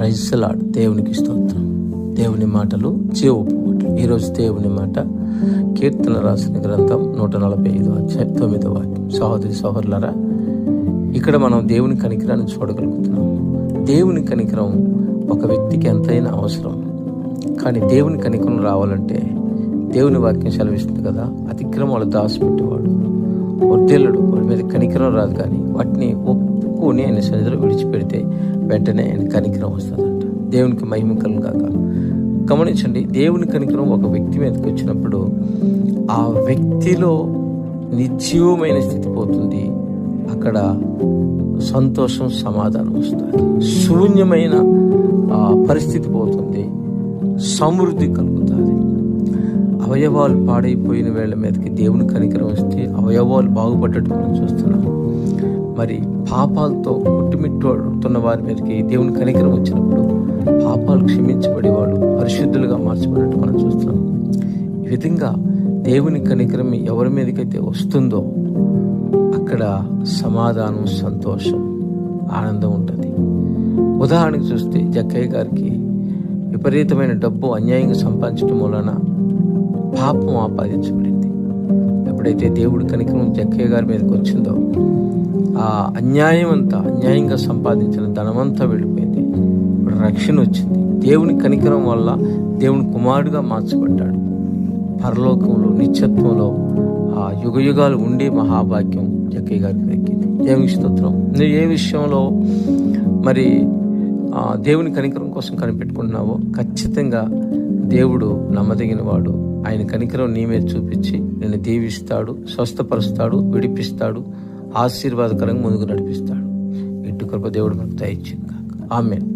Praise the lord. దేవునికి స్తోత్రం. దేవుని మాటలు జీవపు ఊటలు. ఈరోజు దేవుని మాట కీర్తన రాసిన గ్రంథం 145 అధ్యాయం 9వ వాక్యం. సహోదరి సహోదరులారా, ఇక్కడ మనం దేవుని కనికరాన్ని చూడగలుగుతున్నాం. దేవుని కనికరం ఒక వ్యక్తికి ఎంతైనా అవసరం. కానీ దేవుని కనికరం రావాలంటే దేవుని వాక్యం సెలవిస్తుంది కదా, అతిక్రమాలు దాచిపెట్టేవాడు వర్ధిల్లడు, వాడి మీద కనికరం రాదు. కానీ వాటిని ఒప్పుకొని ఆయన సన్నిధిలో విడిచిపెడితే వెంటనే ఆయన కనికరం వస్తుందంట. దేవునికి మహిమ కలుగును గాక. గమనించండి, దేవుని కనికరం ఒక వ్యక్తి మీదకి వచ్చినప్పుడు ఆ వ్యక్తిలో నిర్జీవమైన స్థితి పోతుంది. అక్కడ సంతోషం, సమాధానం వస్తుంది. శూన్యమైన పరిస్థితి పోతుంది, సమృద్ధి కలుగుతుంది. అవయవాలు పాడైపోయిన వేళ్ల మీదకి దేవుని కనికరం వస్తే అవయవాలు బాగుపడ్డట్టు మనం చూస్తున్నాం. మరి పాపాలతో కొట్టుమిట్టుతున్న వారి మీదకి దేవుని కనికరం వచ్చినప్పుడు పాపాలు క్షమించబడేవాళ్ళు పరిశుద్ధులుగా మార్చబడినట్టు మనం చూస్తున్నాం. ఈ విధంగా దేవుని కనికరం ఎవరి మీదకైతే వస్తుందో అక్కడ సమాధానం, సంతోషం, ఆనందం ఉంటుంది. ఉదాహరణకు చూస్తే జక్కయ్య గారికి విపరీతమైన డబ్బు అన్యాయంగా సంపాదించడం వలన పాపం ఆపాదించబడింది. ఎప్పుడైతే దేవుడి కనికరం జక్కయ్య గారి మీదకి వచ్చిందో ఆ అన్యాయంగా సంపాదించిన ధనమంతా వెళ్ళిపోయింది. ఇప్పుడు రక్షణ వచ్చింది. దేవుని కనికరం వల్ల దేవుని కుమారుడిగా మార్చబడ్డాడు. పరలోకంలో నిత్యత్వంలో ఆ యుగయుగాలు ఉండే మహాభాగ్యం జక్కయ్య గారికి దక్కింది. దేవునికి స్తోత్రం. నువ్వు ఏ విషయంలో మరి దేవుని కనికరం కోసం కనిపెట్టుకుంటున్నావో ఖచ్చితంగా దేవుడు నమ్మదగిన వాడు. ఆయన కనికరం నీ మీద చూపించి నిన్ను దీవిస్తాడు, స్వస్థపరుస్తాడు, విడిపిస్తాడు, ఆశీర్వాదకరంగా ముందుకు నడిపిస్తాడు. ఇటు కృప దేవుడు మనకు దయచేయను గాక. ఆమేన్.